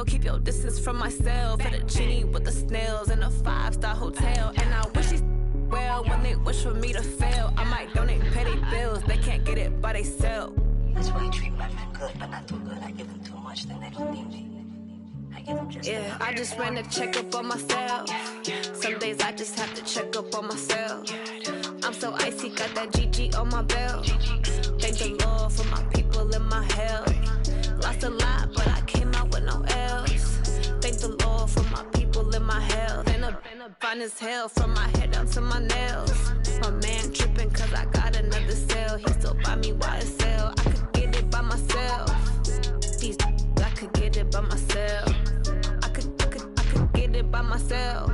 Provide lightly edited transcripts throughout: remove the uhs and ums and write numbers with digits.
hell. Keep your distance from myself. For the genie with the snails in a 5-star hotel. And I wish these well when they wish for me to fail. I might donate petty bills. They can't get it by themselves. That's why you treat my men good, but not too good. I give them too much, then they don't need me. I give them just enough. I just ran to check up on myself. Some days I just have to check up on myself. I'm so icy, got that GG on my belt. Thank the Lord for my people in my hell. Lost a lot, but I came out with no L's. Thank the Lord for my people in my hell. Been a fine as hell from my head down to my nails. My man tripping cause I got another cell. He still buy me YSL. I could get it by myself. These I could get it by myself. I could get it by myself.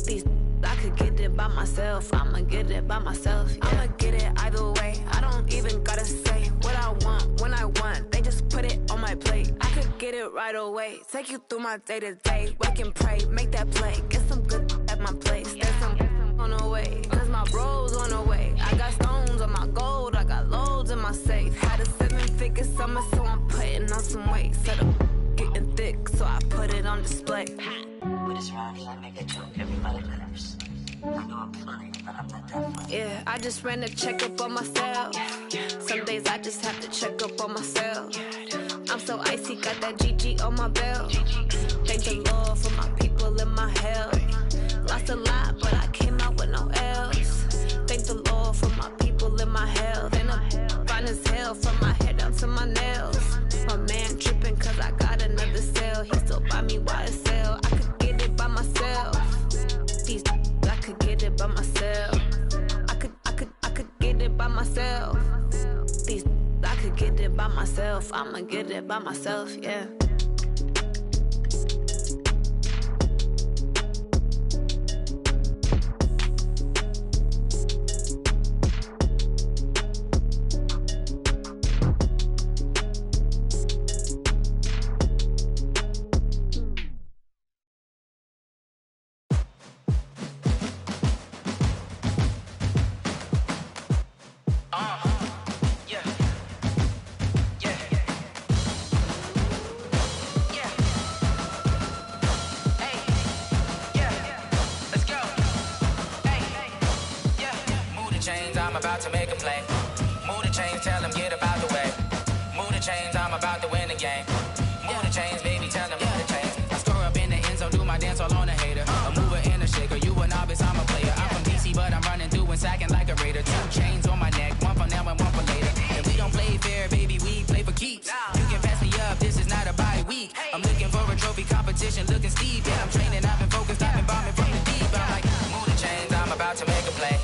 These I could get it by myself. I'ma get it by myself. Yeah. I'ma get it either way. I don't even gotta say what I want when I want. They just put it on my plate. I could get it right away. Take you through my day to day. Wake and pray, make that play. Get some good at my place. There's some on the way. Cause my bro's on the way. I got stones on my gold. I got loads in my safe. Had a 7-figure summer, so I'm putting on some weight. Set up getting thick, so I put it on display. With this round here, I make a joke. Everybody laughs. I know I'm funny, but I'm not that funny. Yeah, I just ran to check up on myself. Some days I just have to check up on myself. I'm so icy, got that GG on my belt. Thank the Lord for my people in my hell. Lost a lot, but I came out with no L's. Thank the Lord for my people in my hell. Been a fine as hell from my head down to my nails. My man tripping cause I got another cell. He still buy me YSL. I could get it by myself. These I could get it by myself. I could get it by myself. These I could get it by myself. I'ma get it by myself, yeah. I'm about to make a play. Move the chains, tell them get about the way. Move the chains, I'm about to win the game. Move the chains, baby, tell them move the chains. I score up in the end zone, do my dance all on a hater. A mover and a shaker, you a novice, I'm a player. I'm from DC, but I'm running through and sacking like a raider. 2 chains on my neck, one for now and one for later. And we don't play fair, baby, we play for keeps. You can pass me up, this is not a bye week. I'm looking for a trophy competition, looking steep. Yeah, I'm training, I've been focused, I've been bombing from the deep. I'm like, move the chains, I'm about to make a play.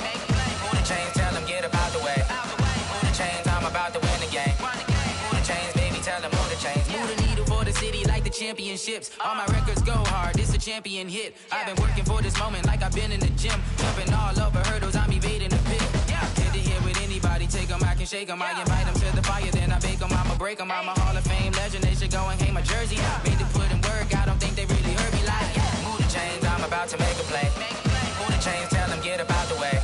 Move the chains, tell them get about the way. Move the chains, I'm about to win the game. Move the chains, baby, tell them move the chains. Move the needle for the city like the championships. All my records go hard, this a champion hit. I've been working for this moment like I've been in the gym. Jumping all over hurdles, I'm evading the pit. Head to head with anybody, take them, I can shake them. I invite them to the fire, then I bake them, I'ma break them. I'm a Hall of Fame legend, they should go and hang my jersey. Made to put in work, I don't think they really heard me like. Move the chains, I'm about to make a play. Move the chains, tell them get about the way.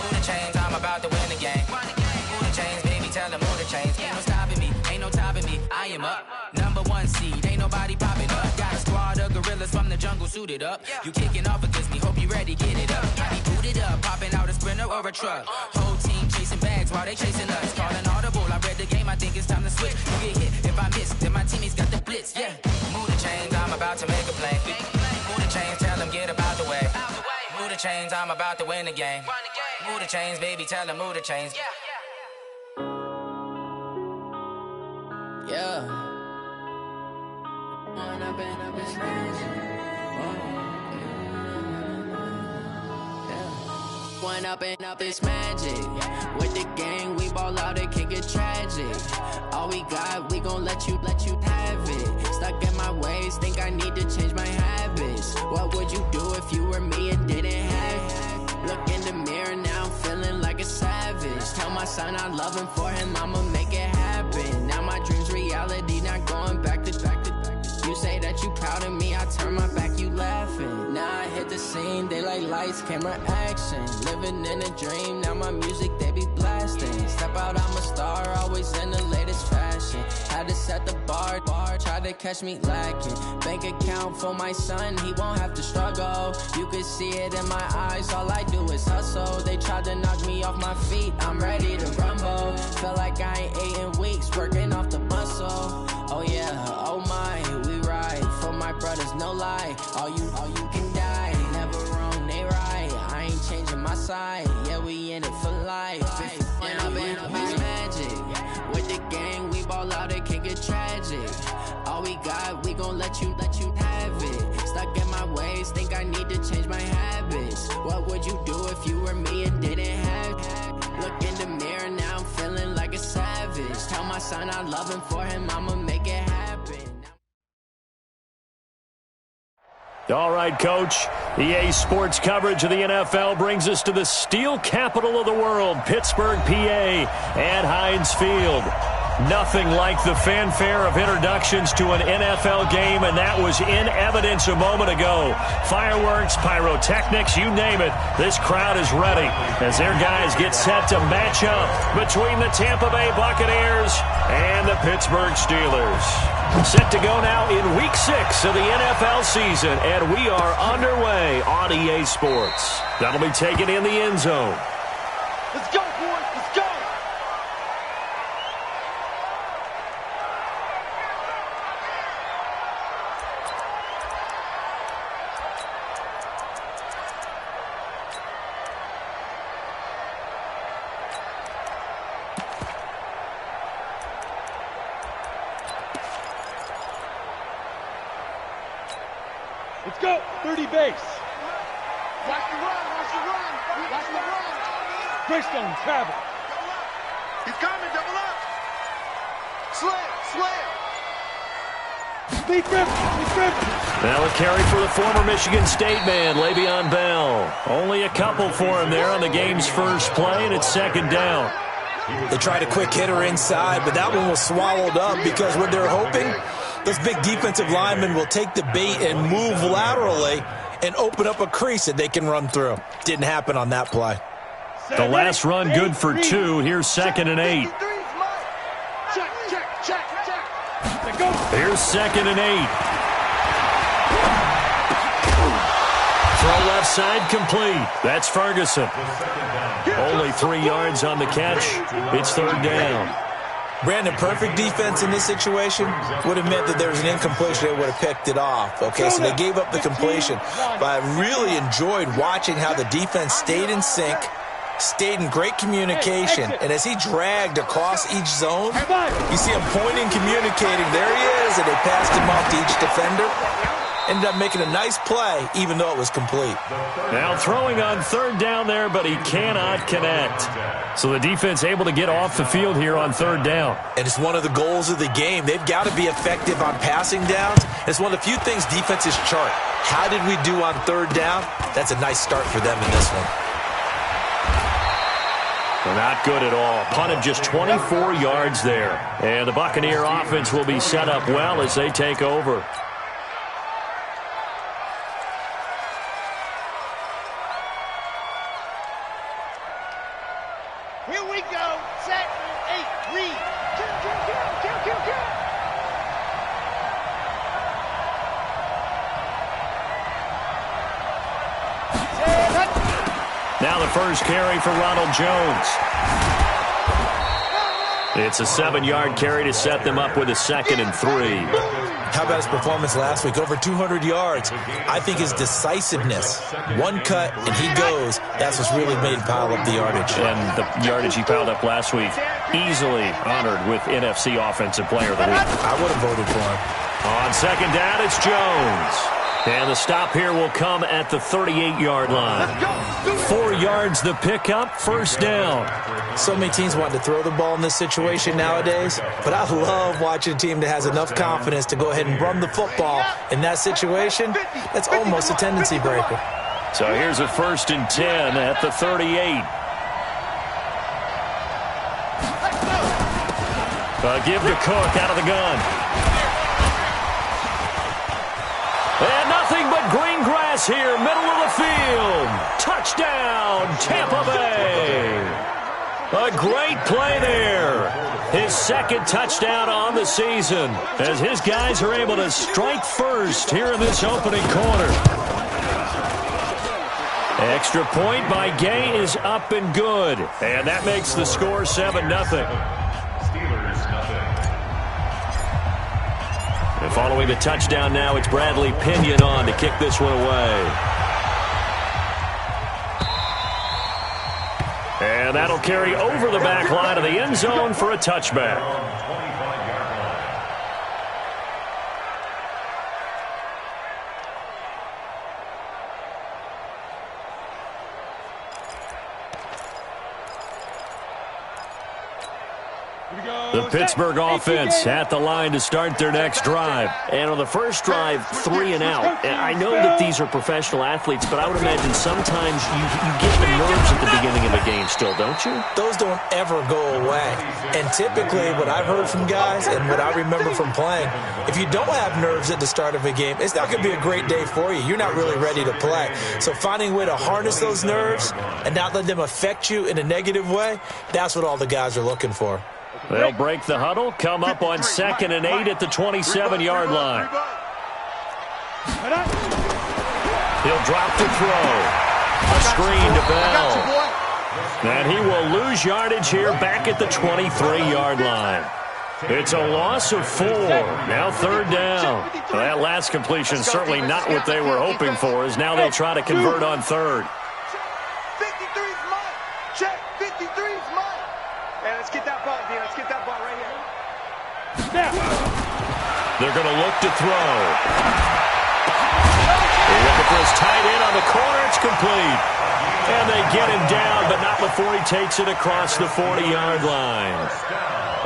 Move the chains, I'm about to win the game. Move the chains, baby, tell them move the chains. Ain't no stopping me, ain't no topping me. I am up, #1 seed, ain't nobody popping up. Got a squad of gorillas from the jungle suited up. You kicking off against me, hope you ready, get it up. I be booted up, popping out a sprinter or a truck. Whole team chasing bags while they chasing us. Calling audible, I read the game, I think it's time to switch. You get hit, if I miss, then my teammates got the blitz, yeah. Move the chains, I'm about to make a play. Move the chains, tell them get about the way. Move the chains, I'm about to win the game. Move the chains, baby, tell them move the chains. Yeah. One up and up is magic. With the gang, we ball out, it can get tragic. All we got, we gon' let you have it. Stuck in my ways, think I need to change my habits. What would you do if you were me and didn't have it? Look in the mirror, now I'm feeling like a savage. Tell my son I love him, for him I'ma make it happen. Now my dream's reality, not going back to. You say that you proud of me, I turn my back, you laughing. Now I hit the scene, they like lights, camera, action. Living in a dream, now my music, they be blasting. Step out, I'm a star, always in the latest fashion. Had to set the bar, try tried to catch me lacking. Bank account for my son, he won't have to struggle. You could see it in my eyes, all I do is hustle. They tried to knock me off my feet, I'm ready to rumble. Felt like I ain't ate in weeks, working off the muscle. Oh yeah, oh my, we ride for my brothers, no lie. All you can die, never wrong, they right. I ain't changing my side, yeah, we in it for life. And I've been magic. With the gang, we ball out, it can get tragic. All we got, we gon' let you have it. Stuck in my ways, think I need to change my habits. What would you do if you were me and didn't have it? Look in the mirror, now I'm feeling like a savage. Tell my son I love him, for him I'ma make it happen. All right, Coach. EA Sports coverage of the NFL brings us to the steel capital of the world, Pittsburgh, PA, at Heinz Field. Nothing like the fanfare of introductions to an NFL game, and that was in evidence a moment ago. Fireworks, pyrotechnics, you name it. This crowd is ready as their guys get set to match up between the Tampa Bay Buccaneers and the Pittsburgh Steelers. Set to go now in Week 6 of the NFL season, and we are underway on EA Sports. That'll be taken in the end zone. Let's go, boys. Let's go. Let's go. 30 base. Watch the run. Watch the run. Watch the run. Greystone, travel. He's coming. Double up. Slam. Speed grip. Now a carry for the former Michigan State man, Le'Veon Bell. Only a couple for him there on the game's first play, and it's second down. They tried a quick hitter inside, but that one was swallowed up because what they're hoping, those big defensive linemen will take the bait and move laterally and open up a crease that they can run through. Didn't happen on that play. The last run good for 2. Here's 2nd and 8. Check. Here's 2nd and 8. Throw left side complete. That's Ferguson. Only 3 yards on the catch. It's third down. Brandon, perfect defense in this situation would have meant that there was an incompletion. They would have picked it off. Okay, so they gave up the completion. But I really enjoyed watching how the defense stayed in sync, stayed in great communication, and as he dragged across each zone, you see him pointing, communicating. There he is, and they passed him off to each defender. Ended up making a nice play, even though it was complete. Now throwing on third down there, but he cannot connect. So the defense able to get off the field here on third down. And it's one of the goals of the game. They've got to be effective on passing downs. It's one of the few things defenses chart. How did we do on third down? That's a nice start for them in this one. Well, not good at all. Punted just 24 yards there. And the Buccaneer offense will be set up well as they take over. Here we go. Set. 8. Read. Kill. Now the first carry for Ronald Jones. It's a 7-yard carry to set them up with a 2nd and 3. How about his performance last week? Over 200 yards. I think his decisiveness, one cut and he goes, that's what's really made him pile up the yardage. And the yardage he piled up last week, easily honored with NFC Offensive Player of the Week. I would have voted for him. On second down, it's Jones. And the stop here will come at the 38-yard line. 4 yards the pickup, first down. So many teams want to throw the ball in this situation nowadays, but I love watching a team that has enough confidence to go ahead and run the football. In that situation, that's almost a tendency breaker. So here's a 1st and 10 at the 38. Give to Cook out of the gun. And nothing but green grass here, middle of the field. Touchdown, Tampa Bay. A great play there. His second touchdown on the season as his guys are able to strike first here in this opening quarter. Extra point by Gay is up and good. And that makes the score 7-0. And following the touchdown now, it's Bradley Pinion on to kick this one away. And that'll carry over the back line of the end zone for a touchback. The Pittsburgh offense at the line to start their next drive. And on the first drive, 3 and out. And I know that these are professional athletes, but I would imagine sometimes you get the nerves at the beginning of a game still, don't you? Those don't ever go away. And typically what I've heard from guys and what I remember from playing, if you don't have nerves at the start of a game, it's not going to be a great day for you. You're not really ready to play. So finding a way to harness those nerves and not let them affect you in a negative way, that's what all the guys are looking for. They'll break the huddle, come up on 2nd and 8 at the 27-yard line. He'll drop to throw. A screen to Bell. And he will lose yardage here back at the 23-yard line. It's a loss of 4. Now 3rd down. Well, that last completion certainly not what they were hoping for, as now they'll try to convert on 3rd. 53's mine. Check. 53's mine. Hey, let's get that ball, Dean. Let's get that ball right here. Snap. They're going to look to throw. They're looking for his tight end on the corner. It's complete. And they get him down, but not before he takes it across the 40-yard line.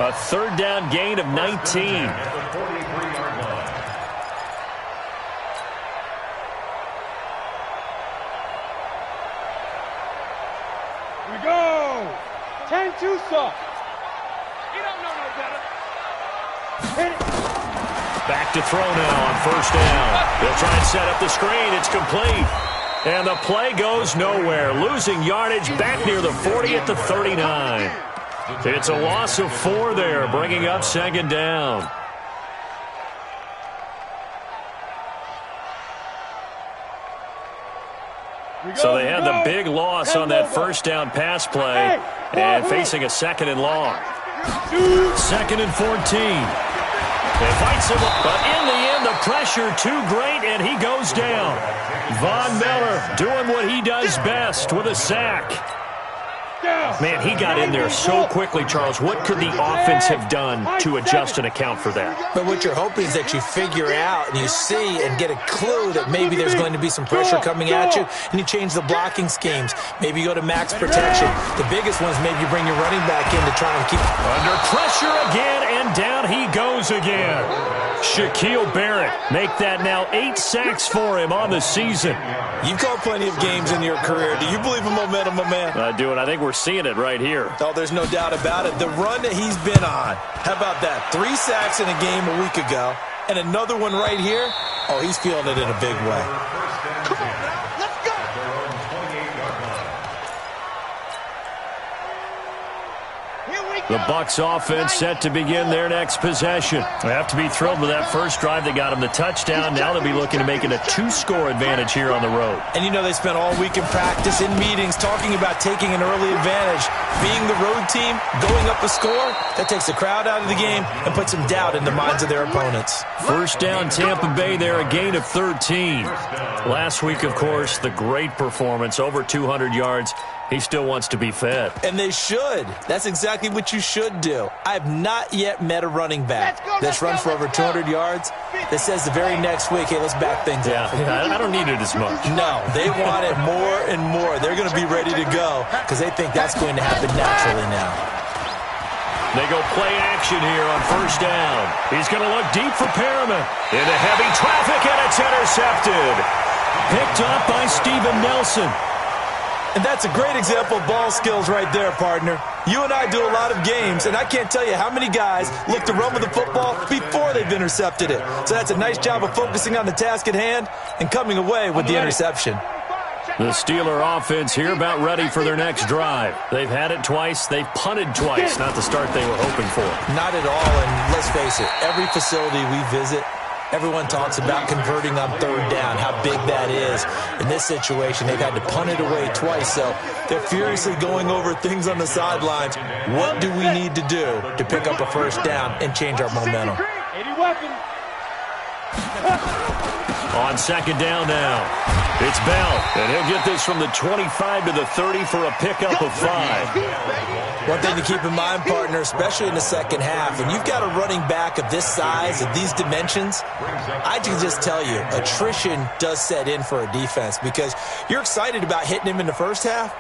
A 3rd down gain of 19. Here we go. 10-2 soft. He don't know no better. Hit it. Back to throw now on 1st down. They'll try and set up the screen. It's complete. And the play goes nowhere. Losing yardage back near the 40 at the 39. It's a loss of 4 there, bringing up 2nd down. So they had the big loss on that 1st down pass play and facing a 2nd and long. 2nd and 14. They fights him, but in the end, the pressure too great, and he goes down. Von Miller doing what he does best with a sack. Man, he got in there so quickly, Charles. What could the offense have done to adjust and account for that? But what you're hoping is that you figure out and you see and get a clue that maybe there's going to be some pressure coming at you, and you change the blocking schemes. Maybe you go to max protection. The biggest ones, maybe you bring your running back in to try and keep... Under pressure again, and down he goes again. Shaquille Barrett make that now 8 sacks for him on the season. You've called plenty of games in your career. Do you believe in momentum, my man? I do, and I think we're seeing it right here. Oh, there's no doubt about it. The run that he's been on. How about that? 3 sacks in a game a week ago, and another one right here. Oh, he's feeling it in a big way. Come on now. Let's go. The Bucs offense set to begin their next possession. They have to be thrilled with that first drive that got them the touchdown. Now they'll be looking to make it a 2-score advantage here on the road. And you know they spent all week in practice, in meetings, talking about taking an early advantage. Being the road team, going up a score, that takes the crowd out of the game and puts some doubt in the minds of their opponents. 1st down Tampa Bay there, a gain of 13. Last week, of course, the great performance, over 200 yards. He still wants to be fed. And they should. That's exactly what you should do. I have not yet met a running back that's run for over 200 yards that says the very next week, hey, let's back things up. Yeah, I don't need it as much. No, they want it more and more. They're going to be ready to go because they think that's going to happen naturally now. They go play action here on 1st down. He's going to look deep for Perriman. Into heavy traffic, and it's intercepted. Picked up by Steven Nelson. And that's a great example of ball skills right there, partner. You and I do a lot of games, and I can't tell you how many guys look to run with the football before they've intercepted it. So that's a nice job of focusing on the task at hand and coming away with the interception. The Steeler offense here about ready for their next drive. They've had it twice. They've punted twice. Not the start they were hoping for. Not at all, and let's face it, every facility we visit, everyone talks about converting on third down, how big that is. In this situation, they've had to punt it away twice, so they're furiously going over things on the sidelines. What do we need to do to pick up a first down and change our momentum? 80 weapon. On second down now, it's Bell, and he'll get this from the 25 to the 30 for a pickup of 5. One thing to keep in mind, partner, especially in the second half, when you've got a running back of this size, of these dimensions, I can just tell you, attrition does set in for a defense because you're excited about hitting him in the first half,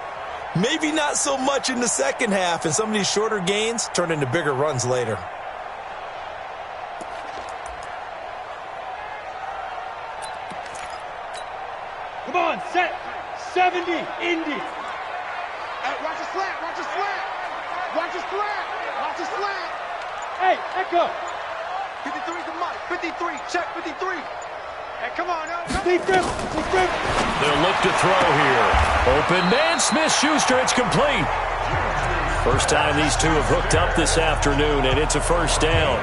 maybe not so much in the second half, and some of these shorter gains turn into bigger runs later. Come on, set. 70, Indy. Watch his slant, watch his slant. Watch his slant, watch his slant. Hey, Echo. 53 to Mike, 53, check 53. Hey, come on, now. Deep dribble, deep dribble. They'll look to throw here. Open man, Smith-Schuster, it's complete. First time these two have hooked up this afternoon, and it's a first down.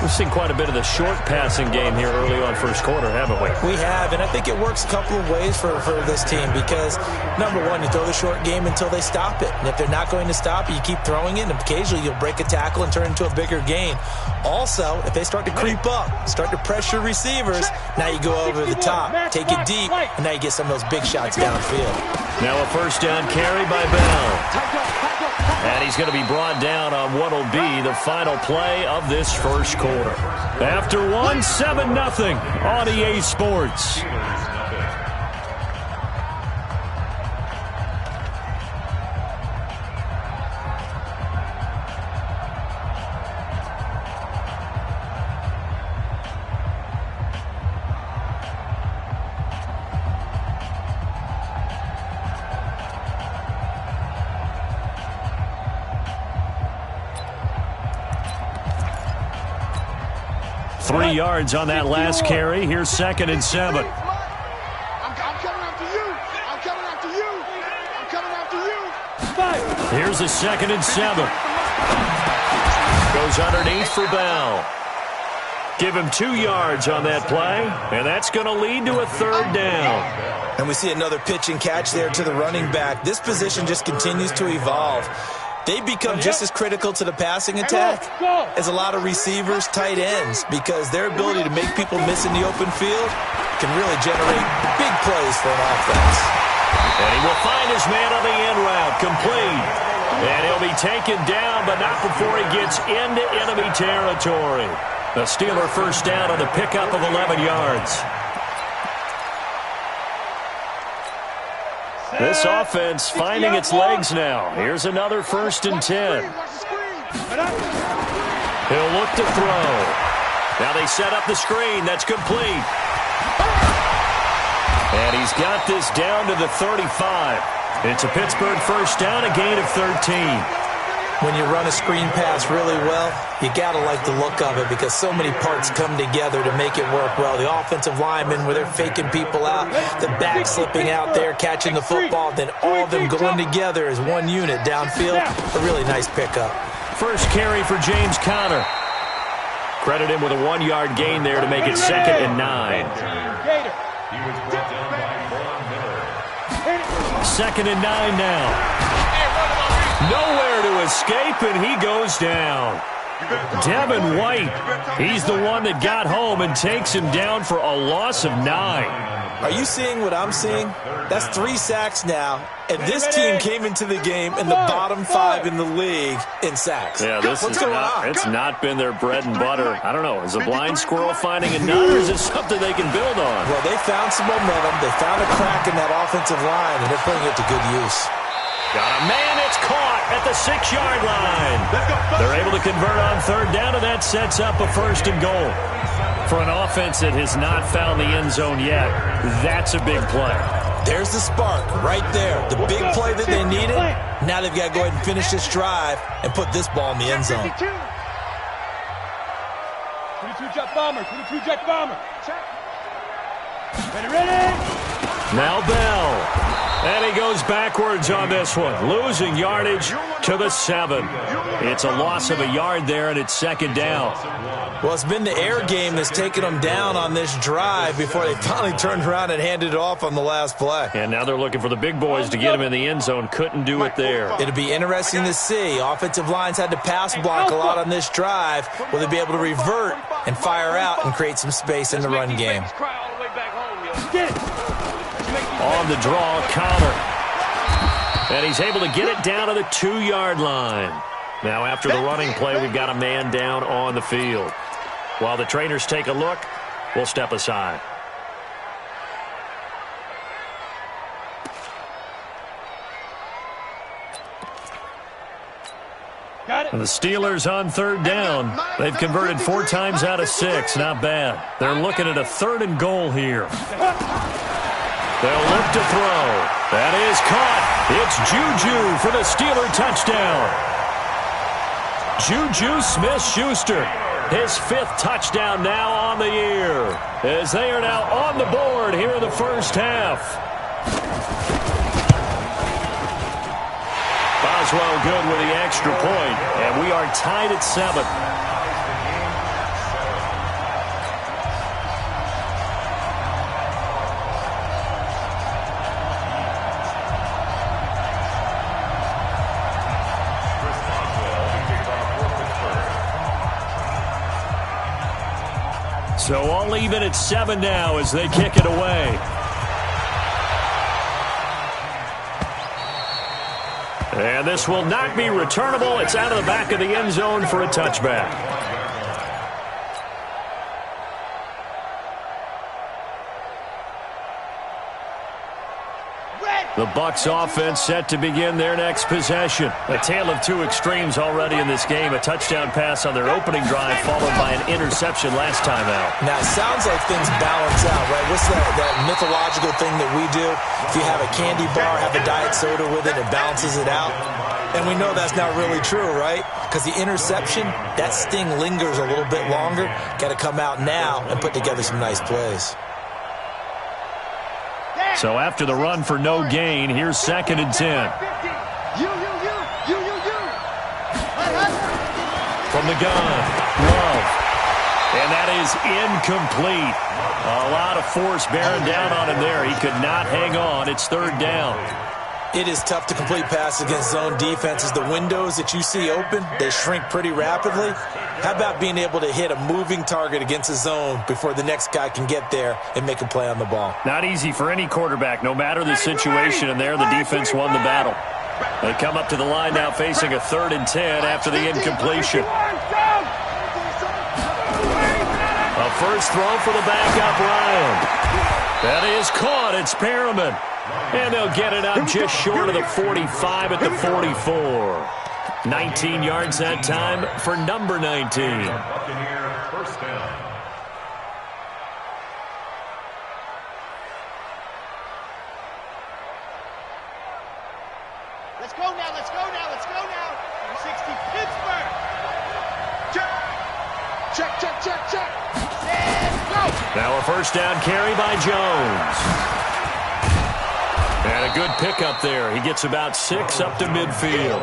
We've seen quite a bit of the short passing game here early on first quarter, haven't we? We have, and I think it works a couple of ways for this team because, number one, you throw the short game until they stop it. And if they're not going to stop it, you keep throwing it, and occasionally you'll break a tackle and turn it into a bigger gain. Also, if they start to creep up, start to pressure receivers, now you go over the top, take it deep, and now you get some of those big shots downfield. Now a first down carry by Bell. And he's going to be brought down on what will be the final play of this first quarter. After one, 7-0 on EA Sports. Three yards on that last carry. Here's 2nd and 7. I'm coming after you. I'm coming after you. I'm coming after you. Here's a 2nd and 7. Goes underneath for Bell. Give him 2 yards on that play, and that's going to lead to a third down. And we see another pitch and catch there to the running back. This position just continues to evolve. They become just as critical to the passing attack as a lot of receivers, tight ends, because their ability to make people miss in the open field can really generate big plays for an offense. And he will find his man on the end route, complete. And he'll be taken down, but not before he gets into enemy territory. The Steeler first down on the pickup of 11 yards. This offense finding its legs now. Here's another 1st and 10. He'll look to throw. Now they set up the screen. That's complete. And he's got this down to the 35. It's a Pittsburgh first down, a gain of 13. When you run a screen pass really well, you got to like the look of it because so many parts come together to make it work well. The offensive linemen, where they're faking people out, the back slipping out there, catching the football, then all of them going together as one unit downfield. A really nice pickup. First carry for James Conner. Credit him with a 1-yard gain there to make it 2nd and 9. 2nd and 9 now. Nowhere to escape, and he goes down. Devin White, he's the one that got home and takes him down for a loss of 9. Are you seeing what I'm seeing? That's 3 sacks now, and this team came into the game in the bottom 5 in the league in sacks. Yeah, it's not been their bread and butter. I don't know, is a blind squirrel finding a nut, or is it something they can build on? Well, they found some momentum. They found a crack in that offensive line, and they're putting it to good use. Got a man, it's caught at the 6-yard line. They're able to convert on third down, and that sets up a 1st and goal. For an offense that has not found the end zone yet, that's a big play. There's the spark right there. The big play that they needed. Now they've got to go ahead and finish this drive and put this ball in the end zone. 22 jet bomber, 22 jet bomber. Check. Ready, ready. Now Bell. And he goes backwards on this one, losing yardage to the 7. It's a loss of a yard there, and it's second down. Well, it's been the air game that's taken them down on this drive before they finally turned around and handed it off on the last play. And now they're looking for the big boys to get him in the end zone. Couldn't do it there. It'll be interesting to see. Offensive lines had to pass block a lot on this drive. Will they be able to revert and fire out and create some space in the run game? On the draw, Connor. And he's able to get it down to the 2-yard line. Now after the running play, we've got a man down on the field. While the trainers take a look, we'll step aside. And the Steelers on third down. They've converted 4 times out of 6. Not bad. They're looking at a 3rd and goal here. They'll look to throw. That is caught. It's Juju for the Steeler touchdown. Juju Smith-Schuster, his 5th touchdown now on the year, as they are now on the board here in the first half. Boswell good with the extra point, and we are tied at 7. So all even at 7 now as they kick it away. And this will not be returnable. It's out of the back of the end zone for a touchback. The Bucs offense set to begin their next possession. A tale of 2 extremes already in this game. A touchdown pass on their opening drive followed by an interception last time out. Now, it sounds like things balance out, right? What's that mythological thing that we do? If you have a candy bar, have a diet soda with it, it balances it out. And we know that's not really true, right? Because the interception, that sting lingers a little bit longer. Got to come out now and put together some nice plays. So after the run for no gain, here's 2nd and 10. From the gun, Love. And that is incomplete. A lot of force bearing down on him there. He could not hang on. It's 3rd down. It is tough to complete passes against zone defenses. The windows that you see open, they shrink pretty rapidly. How about being able to hit a moving target against a zone before the next guy can get there and make a play on the ball? Not easy for any quarterback, no matter the situation, and there the defense won the battle. They come up to the line now facing a 3rd and 10 after the incompletion. A first throw for the backup, Ryan. That is caught. It's Perriman. And they'll get it up just short of the 45 at the 44. 19 yards that time for number 19. Let's go now, let's go now, let's go now. 60 Pittsburgh. Check, check, check, check. And go. Now a first down carry by Jones. And a good pickup there. He gets about 6 up to midfield.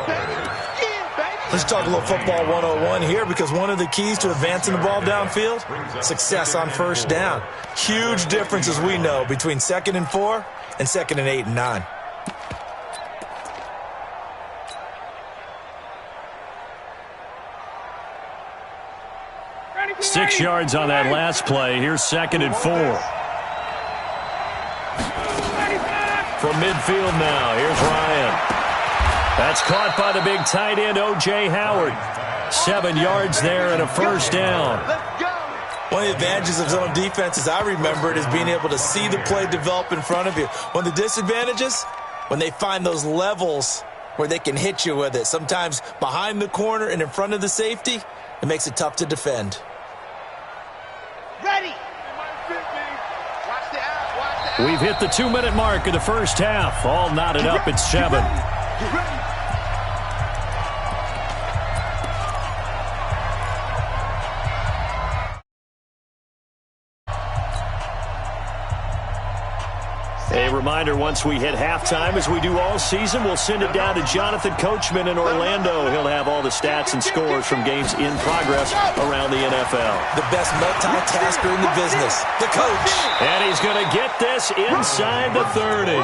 Let's talk a little football 101 here, because one of the keys to advancing the ball downfield, success on first down. Huge difference, as we know, between 2nd and 4 and 2nd and 8 and 9. Six yards on that last play. Here's 2nd and 4. From midfield now, here's Ryan. That's caught by the big tight end, O.J. Howard. 7 yards there and a first down. One of the advantages of zone defense, as I remember it, is being able to see the play develop in front of you. One of the disadvantages, when they find those levels where they can hit you with it, sometimes behind the corner and in front of the safety, it makes it tough to defend. Ready. We've hit the 2-minute mark of the first half. All knotted up at 7. A reminder, once we hit halftime, as we do all season, we'll send it down to Jonathan Coachman in Orlando. He'll have all the stats and scores from games in progress around the NFL. The best multitasker in the business, the coach. And he's going to get this inside the 30.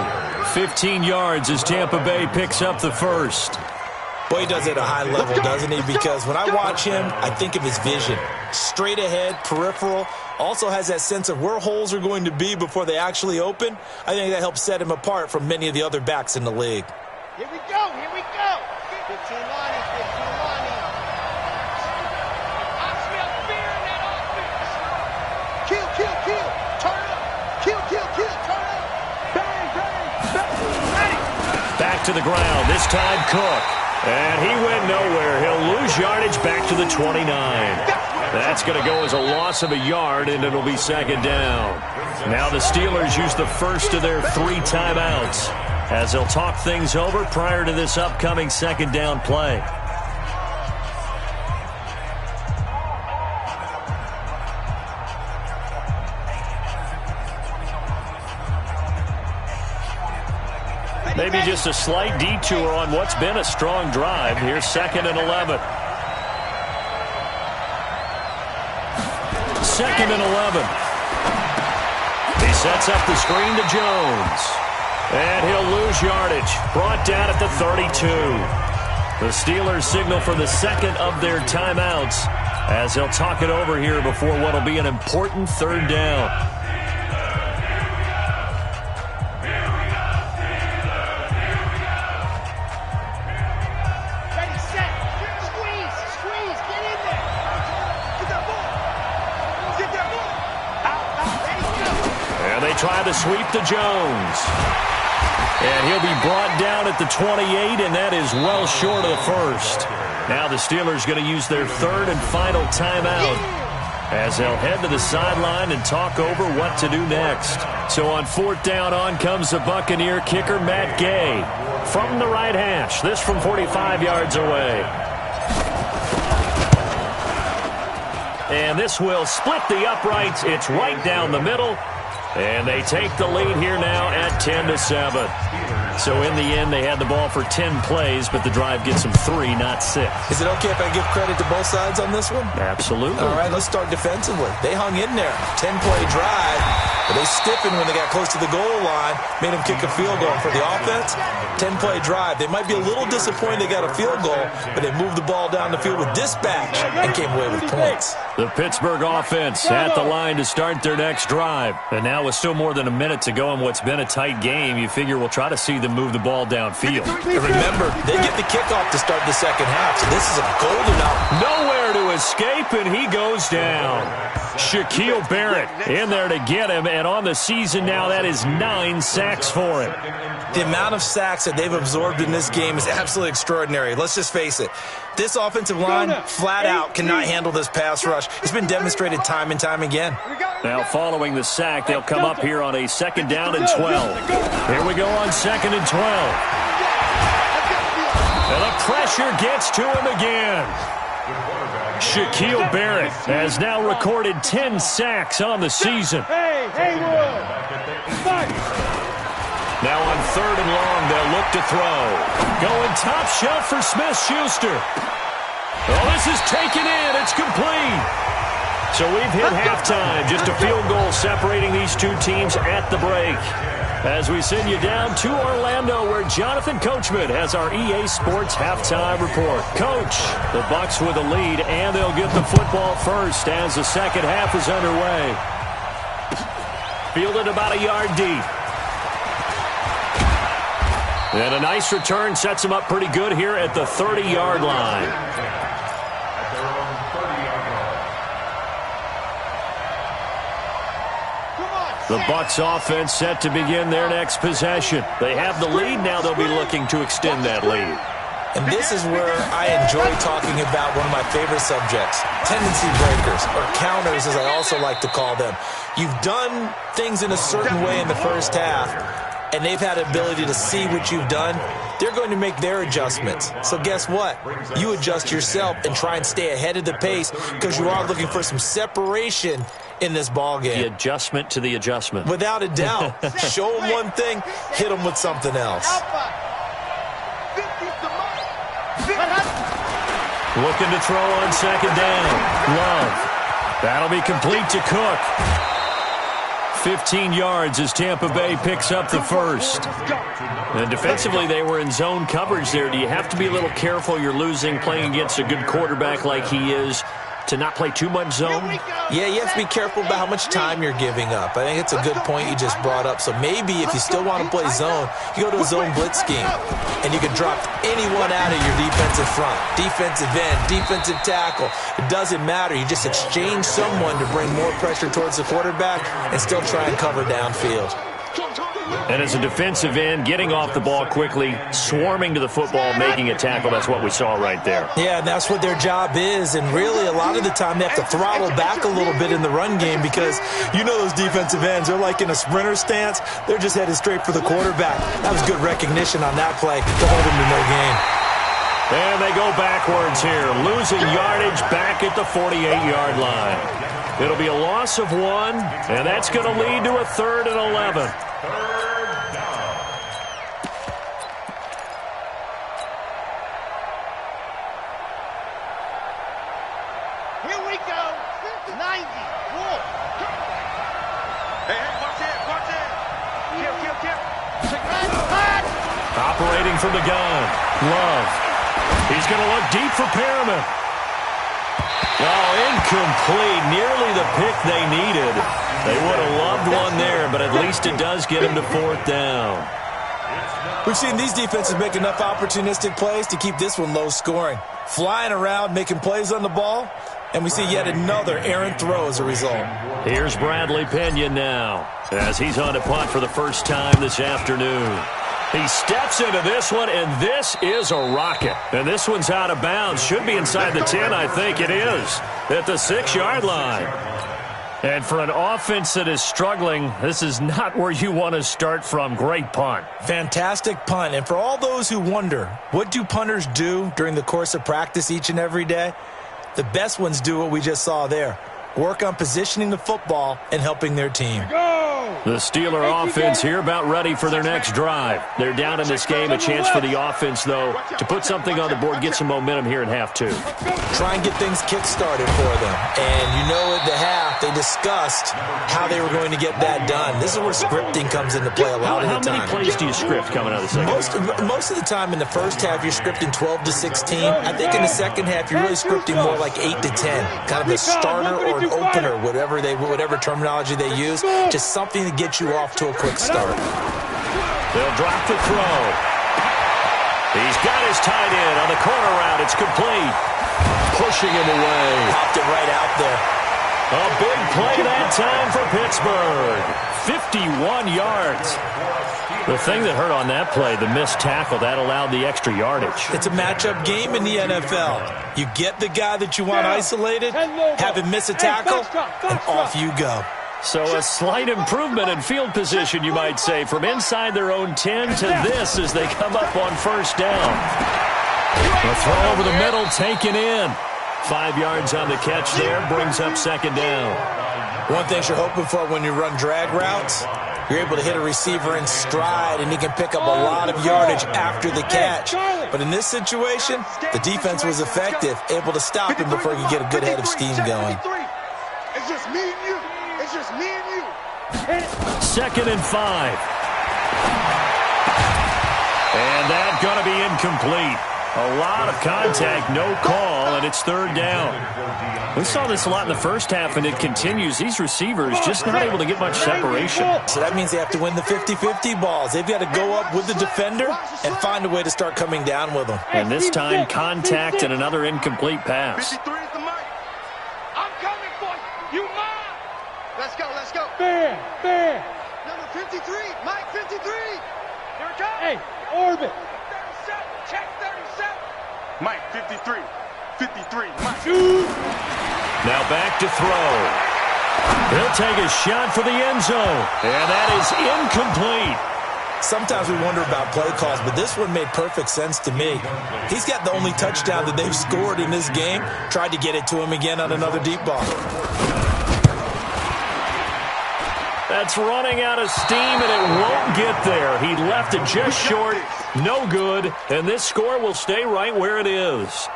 15 yards as Tampa Bay picks up the first. Boy, he does it at a high level, doesn't he? Because when I watch him, I think of his vision. Straight ahead, peripheral. Also has that sense of where holes are going to be before they actually open. I think that helps set him apart from many of the other backs in the league. Here we go, here we go. 15 Lonnie, 15 Lonnie. I smell fear in that offense. Kill, kill, kill. Turn up. Kill, kill, kill. Turn up. Bang, bang, bang. Back to the ground, this time Cook. And he went nowhere. He'll lose yardage back to the 29. That's going to go as a loss of a yard, and it'll be second down. Now the Steelers use the first of their 3 timeouts as they'll talk things over prior to this upcoming second down play. Maybe just a slight detour on what's been a strong drive. Here's 2nd and 11. 2nd and 11. He sets up the screen to Jones. And he'll lose yardage. Brought down at the 32. The Steelers signal for the second of their timeouts as they'll talk it over here before what will be an important third down. Try to sweep to Jones. And he'll be brought down at the 28, and that is well short of the first. Now the Steelers going to use their 3rd and final timeout as they'll head to the sideline and talk over what to do next. So on 4th down, on comes the Buccaneer kicker, Matt Gay, from the right hash. This from 45 yards away. And this will split the uprights. It's right down the middle. And they take the lead here now at 10-7. So in the end, they had the ball for 10 plays, but the drive gets them 3, not 6. Is it okay if I give credit to both sides on this one? Absolutely. All right, let's start defensively. They hung in there. 10-play drive, but they stiffened when they got close to the goal line, made them kick a field goal. For the offense, 10-play drive. They might be a little disappointed they got a field goal, but they moved the ball down the field with dispatch and came away with points. The Pittsburgh offense at the line to start their next drive. And now with still more than a minute to go in what's been a tight game, you figure we'll try to see them move the ball downfield. And remember, they get the kickoff to start the second half, so this is a golden hour. Nowhere to escape, and he goes down. Shaquille Barrett in there to get him, and on the season now, that is 9 sacks for him. The amount of sacks that they've absorbed in this game is absolutely extraordinary. Let's just face it. This offensive line, flat out, cannot handle this pass rush. It's been demonstrated time and time again. Now, following the sack, they'll come up here on a 2nd down and 12. Here we go on 2nd and 12. And the pressure gets to him again. Shaquille Barrett has now recorded 10 sacks on the season. Now on 3rd and long, they'll look to throw. Going top shelf for Smith-Schuster. Oh, this is taken in. It's complete. So we've hit halftime. Just a field goal separating these two teams at the break. As we send you down to Orlando, where Jonathan Coachman has our EA Sports halftime report. Coach, the Bucs with a lead, and they'll get the football first as the second half is underway. Fielded about a yard deep. And a nice return sets him up pretty good here at the 30-yard line. The Bucs offense set to begin their next possession. They have the lead. Now they'll be looking to extend that lead. And this is where I enjoy talking about one of my favorite subjects, tendency breakers, or counters as I also like to call them. You've done things in a certain way in the first half, and they've had the ability to see what you've done, they're going to make their adjustments. So guess what? You adjust yourself and try and stay ahead of the pace because you are looking for some separation in this ball game. The adjustment to the adjustment. Without a doubt. Show them one thing, hit them with something else. Looking to throw on second down. Love. That'll be complete to Cook. 15 yards as Tampa Bay picks up the first. And defensively, they were in zone coverage there. Do you have to be a little careful? You're losing, playing against a good quarterback like he is, to not play too much zone? Yeah, you have to be careful about how much time you're giving up. I think it's a good point you just brought up. So maybe if you still want to play zone, you go to a zone blitz scheme, and you can drop anyone out of your defensive front, defensive end, defensive tackle. It doesn't matter. You just exchange someone to bring more pressure towards the quarterback and still try and cover downfield. And as a defensive end, getting off the ball quickly, swarming to the football, making a tackle, that's what we saw right there. Yeah, and that's what their job is. And really, a lot of the time, they have to throttle back a little bit in the run game because you know those defensive ends, they're like in a sprinter stance. They're just headed straight for the quarterback. That was good recognition on that play to hold him to no gain. And they go backwards here, losing yardage back at the 48-yard line. It'll be a loss of 1, and that's going to lead to a 3rd and 11. Here we go. 90. Wolf. Hey, watch it. Kill. Operating from the gun. Love. He's going to look deep for Perriman. Oh, incomplete. Nearly the pick they needed. They would have loved one there, but at least it does get him to 4th down. We've seen these defenses make enough opportunistic plays to keep this one low scoring. Flying around, making plays on the ball, and we see yet another errant throw as a result. Here's Bradley Pena now, as he's on to punt for the first time this afternoon. He steps into this one, and this is a rocket. And this one's out of bounds. Should be inside the 10, I think it is, at the 6-yard line. And for an offense that is struggling, this is not where you want to start from. Great punt. Fantastic punt. And for all those who wonder, what do punters do during the course of practice each and every day? The best ones do what we just saw there. Work on positioning the football and helping their team. The Steeler offense here about ready for their next drive. They're down in this game. A chance for the offense, though, to put something on the board, get some momentum here in half 2. Try and get things kick-started for them. And you know at the half, they discussed how they were going to get that done. This is where scripting comes into play a lot of the time. How many plays do you script coming out of the second? Most of the time in the first half, you're scripting 12 to 16. I think in the second half, you're really scripting more like 8 to 10. Kind of a starter or an opener, whatever terminology they use. Just something to get you off to a quick start. They'll drop the throw. He's got his tight end on the corner route. It's complete. Pushing him away. Popped it right out there. A big play that time for Pittsburgh. 51 yards. The thing that hurt on that play, the missed tackle, that allowed the extra yardage. It's a matchup game in the NFL. You get the guy that you want isolated, have him miss a tackle, and off you go. So a slight improvement in field position, you might say, from inside their own 10 to this as they come up on first down. A throw over the middle, taken in. 5 yards on the catch there, brings up second down. One thing you're hoping for when you run drag routes, you're able to hit a receiver in stride, and he can pick up a lot of yardage after the catch. But in this situation, the defense was effective, able to stop him before he could get a good head of steam going. It's just me and you. It's just me and you. 2nd and 5. And that's going to be incomplete. A lot of contact, no call, and it's 3rd down. We saw this a lot in the first half, and it continues. These receivers just not able to get much separation. So that means they have to win the 50-50 balls. They've got to go up with the defender and find a way to start coming down with them. And this time, contact and another incomplete pass. 53 is the mic. I'm coming for you. You mine. Let's go. Fair. Number 53, Mike 53. Here it comes. Hey, orbit. 37, check 37. Mike 53, Mike. Now back to throw. He'll take a shot for the end zone. And that is incomplete. sometimes we wonder about play calls, but this one made perfect sense to me. He's got the only touchdown that they've scored in this game. Tried to get it to him again on another deep ball. That's running out of steam, and it won't get there. He left it just short, no good, and this score will stay right where it is.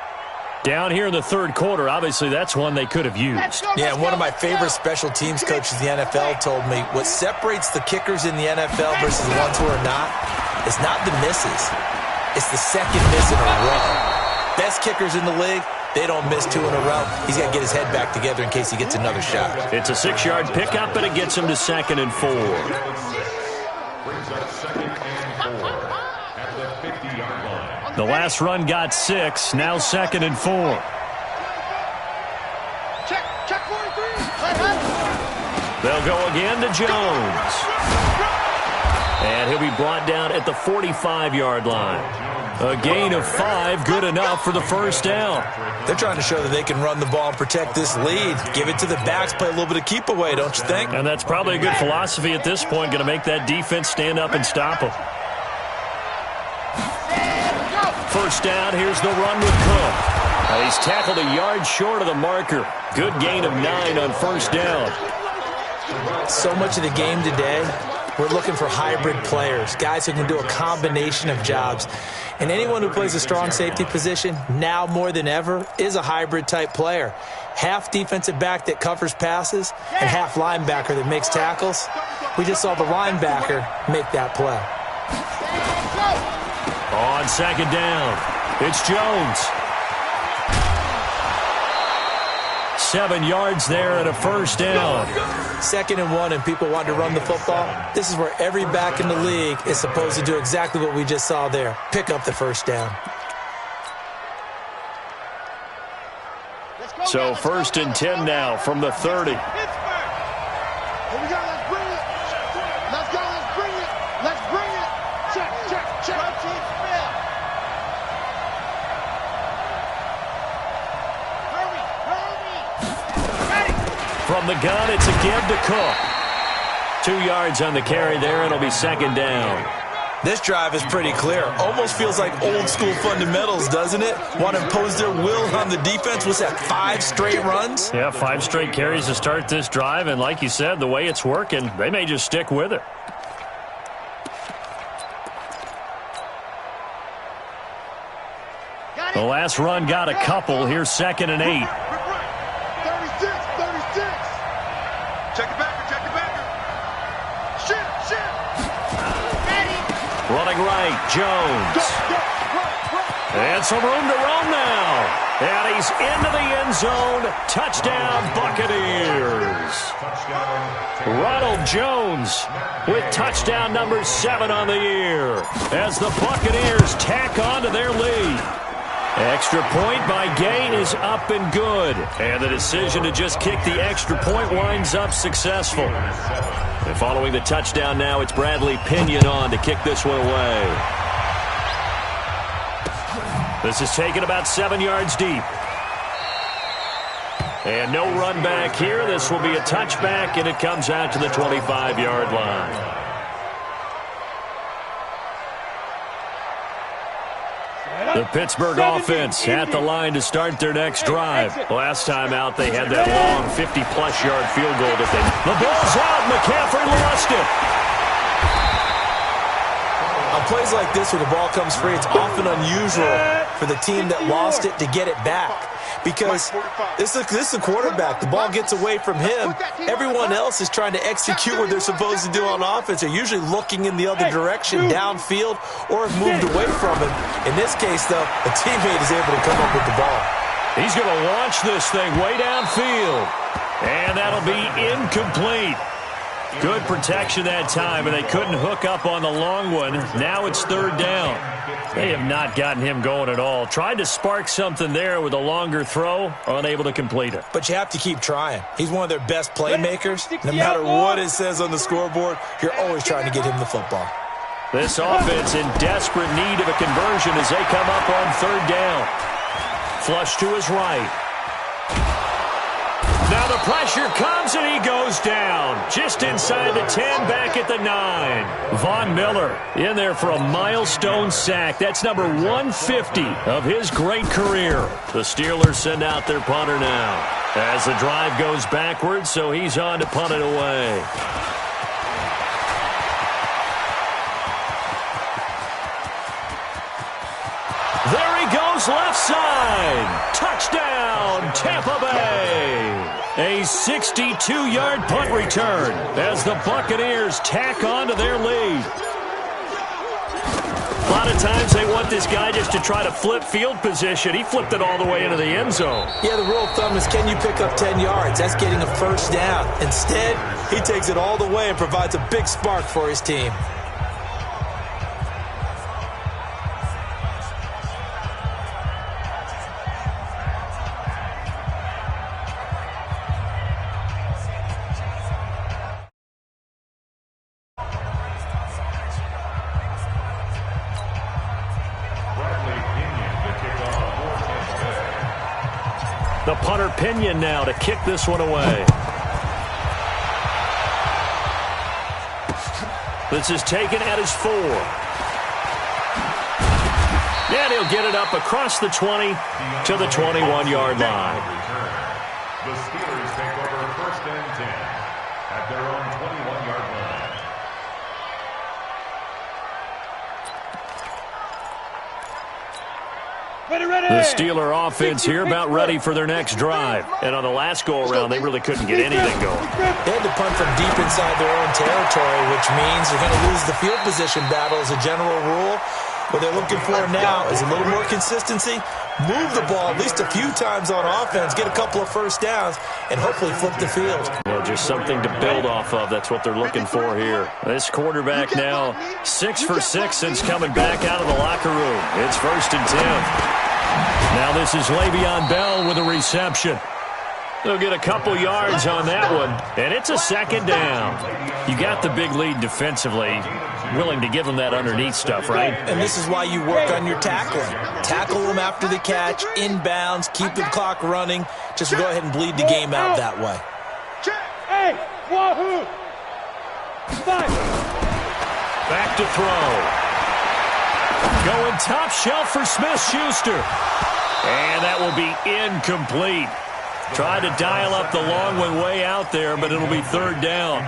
Down here in the third quarter, obviously that's one they could have used. Yeah, one of my favorite special teams coaches in the NFL told me what separates the kickers in the NFL versus the ones who are not is not the misses. It's the second miss in a row. Best kickers in the league, they don't miss 2 in a row. He's got to get his head back together in case he gets another shot. It's a 6-yard pickup, and it gets him to 2nd and 4. The last run got 6, now 2nd and 4. Check 43. They'll go again to Jones. And he'll be brought down at the 45-yard line. A gain of 5, good enough for the first down. They're trying to show that they can run the ball and protect this lead. Give it to the backs, play a little bit of keep away, don't you think? And that's probably a good philosophy at this point, going to make that defense stand up and stop them. First down, here's the run with Cook. He's tackled a yard short of the marker. Good gain of 9 on first down. So much of the game today, we're looking for hybrid players, guys who can do a combination of jobs. And anyone who plays a strong safety position, now more than ever, is a hybrid-type player. Half defensive back that covers passes and half linebacker that makes tackles. We just saw the linebacker make that play. On second down, it's Jones. 7 yards there and a first down. 2nd and 1, and people want to run the football. This is where every back in the league is supposed to do exactly what we just saw there. Pick up the first down. So 1st and 10 now from the 30. Here we go, let's bring it. Let's go, let's bring it. Let's bring it. Check. From the gun, it's again to Cook. 2 yards on the carry there, and it'll be 2nd down. This drive is pretty clear. Almost feels like old school fundamentals, doesn't it? Want to impose their will on the defense. What's that, 5 straight runs? Yeah, 5 straight carries to start this drive, and like you said, the way it's working, they may just stick with it. The last run got a couple. Here's 2nd and 8. 36. Check it back. Shit. Running right, Jones. And some room to roam now. And he's into the end zone. Touchdown, Buccaneers. Ronald Jones with touchdown number 7 on the year as the Buccaneers tack on to their lead. Extra point by Gain is up and good. And the decision to just kick the extra point winds up successful. And following the touchdown now, it's Bradley Pinion on to kick this one away. This is taken about 7 yards deep. And no run back here. This will be a touchback, and it comes out to the 25-yard line. The Pittsburgh offense at the line to start their next drive. Last time out, they had that long 50-plus yard field goal that they... The ball's out. McCaffrey lost it. On plays like this where the ball comes free, it's often unusual for the team that lost it to get it back. Because this is a quarterback. The ball gets away from him. Everyone else is trying to execute what they're supposed to do on offense. They're usually looking in the other direction, downfield, or have moved away from him. In this case, though, a teammate is able to come up with the ball. He's going to launch this thing way downfield. And that'll be incomplete. Good protection that time, and they couldn't hook up on the long one. Now it's 3rd down. They have not gotten him going at all. Tried to spark something there with a longer throw, unable to complete it. But you have to keep trying. He's one of their best playmakers. No matter what it says on the scoreboard, you're always trying to get him the football. This offense in desperate need of a conversion as they come up on 3rd down. Flush to his right. Now the pressure comes, and he goes down. Just inside the 10, back at the 9. Von Miller in there for a milestone sack. That's number 150 of his great career. The Steelers send out their punter now as the drive goes backwards, so he's on to punt it away. There he goes, left side. Touchdown, Tampa Bay. A 62-yard punt return as the Buccaneers tack on to their lead. A lot of times they want this guy just to try to flip field position. He flipped it all the way into the end zone. Yeah, the rule of thumb is, can you pick up 10 yards? That's getting a first down. Instead, he takes it all the way and provides a big spark for his team. The punter Pinion now to kick this one away. This is taken at his 4. And he'll get it up across the 20 to the 21-yard line. The Steelers take over 1st and 10 at their own 21-yard line. The Steeler offense here about ready for their next drive. And on the last go-around, they really couldn't get anything going. They had to punt from deep inside their own territory, which means they're going to lose the field position battle as a general rule. What they're looking for now is a little more consistency, move the ball at least a few times on offense, get a couple of first downs, and hopefully flip the field. Well, just something to build off of. That's what they're looking for here. This quarterback now 6 for 6 since coming back out of the locker room. It's 1st and 10. Now this is Le'Veon Bell with a reception. They'll get a couple yards on that one, and it's a 2nd down. You got the big lead defensively. Willing to give them that underneath stuff, right? And this is why you work on your tackling. Tackle them after the catch, inbounds, keep the clock running. Just go ahead and bleed the game out that way. Hey, wahoo! Back to throw. Going top shelf for Smith-Schuster. And that will be incomplete. Tried to dial up the long one way out there, but it'll be 3rd down.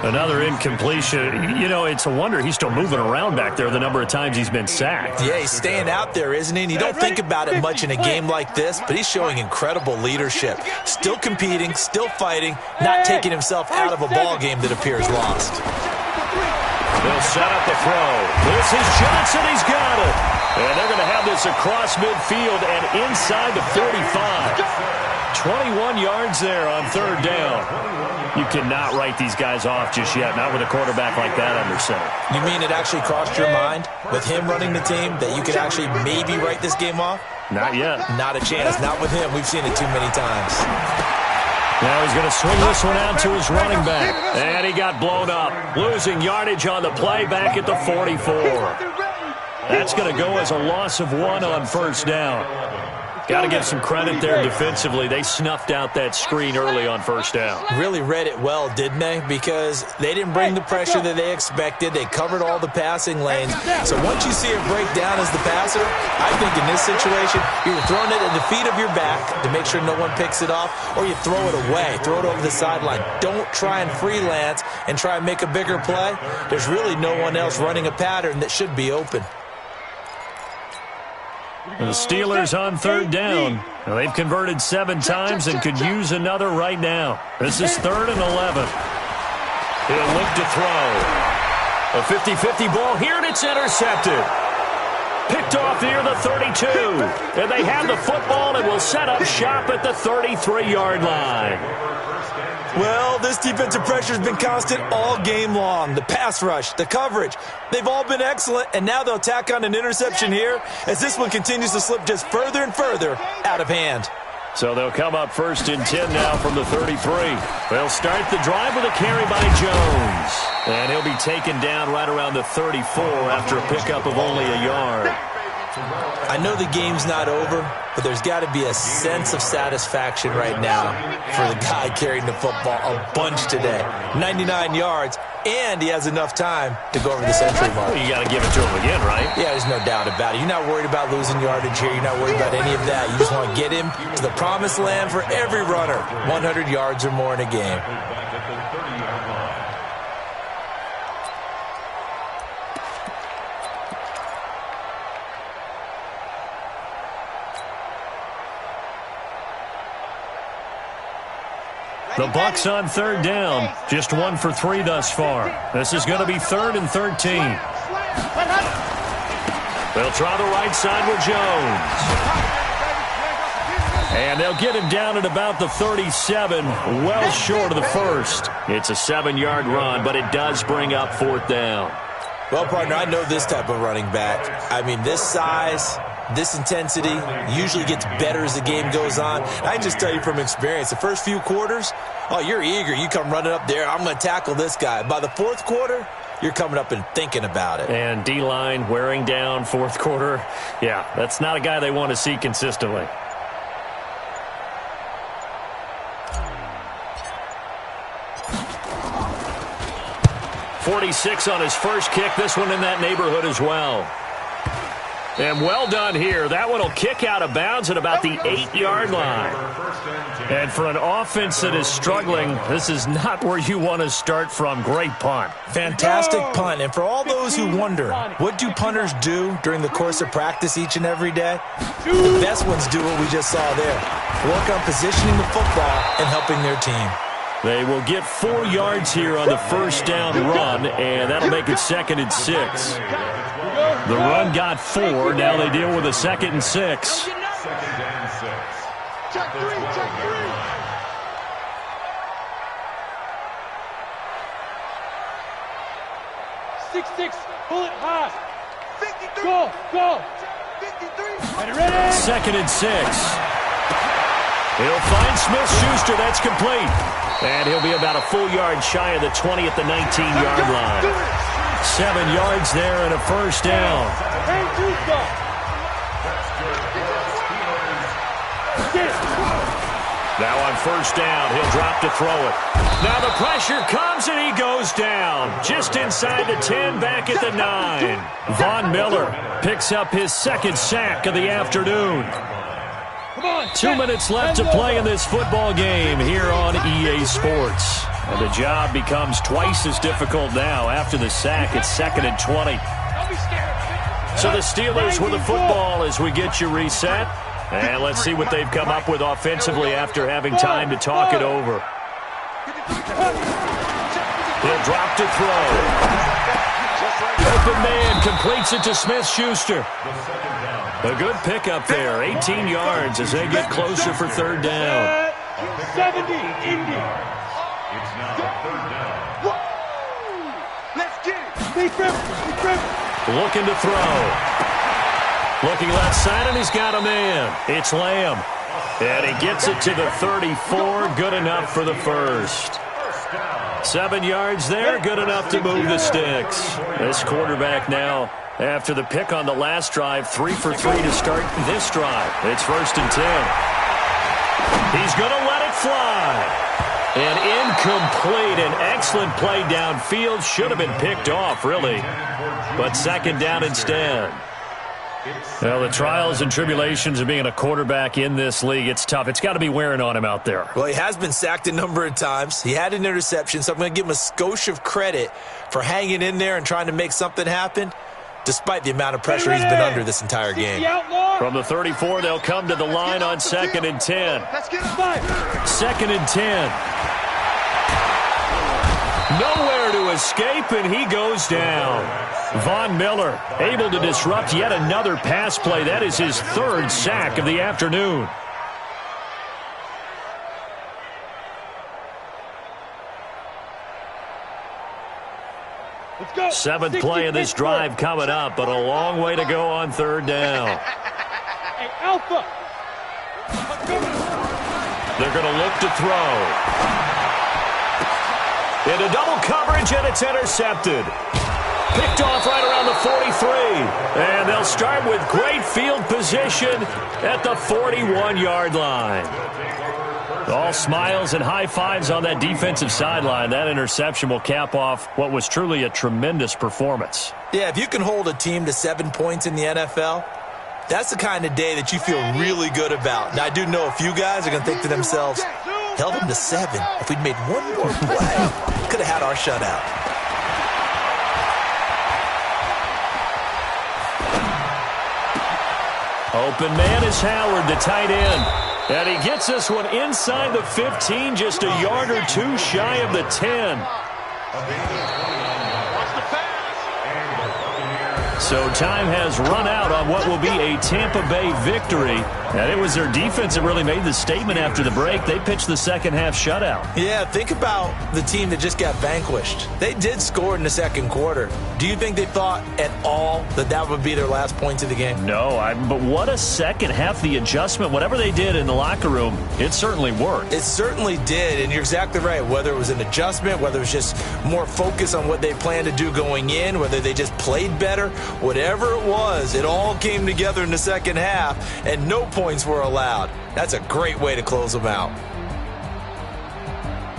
Another incompletion. You know, it's a wonder he's still moving around back there the number of times he's been sacked. Yeah, he's staying out there, isn't he? And you don't think about it much in a game like this, but he's showing incredible leadership. Still competing, still fighting, not taking himself out of a ball game that appears lost. They'll set up the throw. This is Johnson. He's got it. And they're going to have this across midfield and inside the 45. 21 yards there on 3rd down. You cannot write these guys off just yet, not with a quarterback like that under center. You mean it actually crossed your mind with him running the team that you could actually maybe write this game off? Not yet. Not a chance. Not with him. We've seen it too many times. Now he's going to swing this one out to his running back. And he got blown up. Losing yardage on the play back at the 44. That's going to go as a loss of 1 on 1st down. Got to give some credit there defensively. They snuffed out that screen early on 1st down. Really read it well, didn't they? Because they didn't bring the pressure that they expected. They covered all the passing lanes. So once you see it break down as the passer, I think in this situation, you're throwing it at the feet of your back to make sure no one picks it off, or you throw it away, throw it over the sideline. Don't try and freelance and try and make a bigger play. There's really no one else running a pattern that should be open. And the Steelers on 3rd down. Now they've converted 7 times and could use another right now. This is 3rd and 11. He'll look to throw. A 50-50 ball here, and it's intercepted. Picked off near the 32. And they have the football and will set up shop at the 33-yard line. Well, this defensive pressure has been constant all game long. The pass rush, the coverage, they've all been excellent, and now they'll tack on an interception here as this one continues to slip just further and further out of hand. So they'll come up 1st and 10 now from the 33. They'll start the drive with a carry by Jones. And he'll be taken down right around the 34 after a pickup of only a yard. I know the game's not over, but there's got to be a sense of satisfaction right now for the guy carrying the football a bunch today. 99 yards, and he has enough time to go over the century mark. Well, you got to give it to him again, right? Yeah, there's no doubt about it. You're not worried about losing yardage here. You're not worried about any of that. You just want to get him to the promised land for every runner. 100 yards or more in a game. The Bucs on third down. Just 1 for 3 thus far. This is going to be 3rd and 13. They'll try the right side with Jones. And they'll get him down at about the 37, well short of the first. It's a 7-yard run, but it does bring up 4th down. Well, partner, I know this type of running back. I mean, this size, this intensity usually gets better as the game goes on. I just tell you from experience, the first few quarters, oh, you're eager. You come running up there, I'm going to tackle this guy. By the 4th quarter, you're coming up and thinking about it. And D-line wearing down 4th quarter. Yeah, that's not a guy they want to see consistently. .46 on his first kick. This one in that neighborhood as well. And well done here. That one will kick out of bounds at about the 8-yard line. And for an offense that is struggling, this is not where you want to start from. Great punt. Fantastic punt. And for all those who wonder, what do punters do during the course of practice each and every day? The best ones do what we just saw there. Work on positioning the football and helping their team. They will get 4 yards here on the first down run, and that'll make it 2nd and 6. The run got 4. Now they deal with a 2nd and 6. 2nd and 6. Check 3, check 3. 6-6, pull it high. 53. Go. 53. Ready. 2nd and 6. He'll find Smith-Schuster. That's complete. And he'll be about a full yard shy of the 20 at the 19-yard line. 7 yards there and a first down. Now on first down, he'll drop to throw it. Now the pressure comes and he goes down. Just inside the 10, back at the 9. Von Miller picks up his 2nd sack of the afternoon. 2 minutes left to play in this football game here on EA Sports. And the job becomes twice as difficult now. After the sack, it's 2nd and 20. So the Steelers with the football as we get you reset. And let's see what they've come up with offensively after having time to talk it over. He'll drop to throw. Open man completes it to Smith-Schuster. A good pickup there, 18 yards as they get closer for 3rd down. 70, Indy. It's now 3rd down. Let's get it. Looking to throw. Looking left side, and he's got a man. It's Lamb. And he gets it to the 34. Good enough for the first. 7 yards there, good enough to move the sticks. This quarterback now, after the pick on the last drive, 3 for 3 to start this drive. It's 1st and 10. He's going to let it fly. And incomplete. An excellent play downfield. Should have been picked off, really. But 2nd down instead. Well, the trials and tribulations of being a quarterback in this league, it's tough. It's got to be wearing on him out there. Well, he has been sacked a number of times. He had an interception, so I'm going to give him a skosh of credit for hanging in there and trying to make something happen, despite the amount of pressure he's been under this entire game. From the 34, they'll come to the line on 2nd and 10. 2nd and 10. Nowhere to escape, and he goes down. Von Miller able to disrupt yet another pass play. That is his 3rd sack of the afternoon. Let's go. 7th play of this drive coming up, but a long way to go on 3rd down. Hey, Alpha. They're going to look to throw. Into double coverage, and it's intercepted. Picked off right around the 43. And they'll start with great field position at the 41-yard line. All smiles and high fives on that defensive sideline. That interception will cap off what was truly a tremendous performance. Yeah, if you can hold a team to 7 points in the NFL, that's the kind of day that you feel really good about. Now, I do know a few guys are going to think to themselves, held them to 7. If we'd made one more play, could have had our shutout. Open man is Howard, the tight end. And he gets this one inside the 15, just a yard or two shy of the 10. So time has run out on what will be a Tampa Bay victory. And it was their defense that really made the statement after the break. They pitched the second half shutout. Yeah, think about the team that just got vanquished. They did score in the second quarter. Do you think they thought at all that that would be their last points of the game? No, but what a second half. The adjustment, whatever they did in the locker room, it certainly worked. It certainly did, and you're exactly right. Whether it was an adjustment, whether it was just more focus on what they planned to do going in, whether they just played better, whatever it was, it all came together in the second half, and no points were allowed. That's a great way to close them out.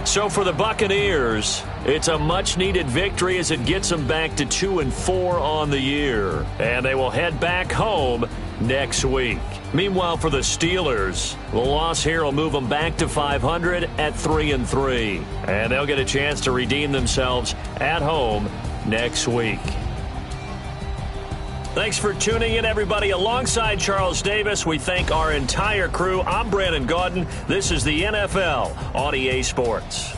So for the Buccaneers, it's a much-needed victory as it gets them back to 2-4 on the year. And they will head back home next week. Meanwhile, for the Steelers, the loss here will move them back to 500 at 3-3. And they'll get a chance to redeem themselves at home next week. Thanks for tuning in, everybody. Alongside Charles Davis, we thank our entire crew. I'm Brandon Gaudin. This is the NFL on EA Sports.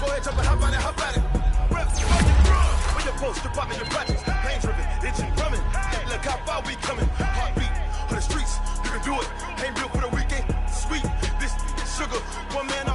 Go ahead, jump and hop on it, hop on it. Reps, when you post, strip out in your projects. Pain driven, itching, drumming. Look how far we coming. Heartbeat on the streets, you can do it. Ain't built for the weekend. Sweet, this sugar, one man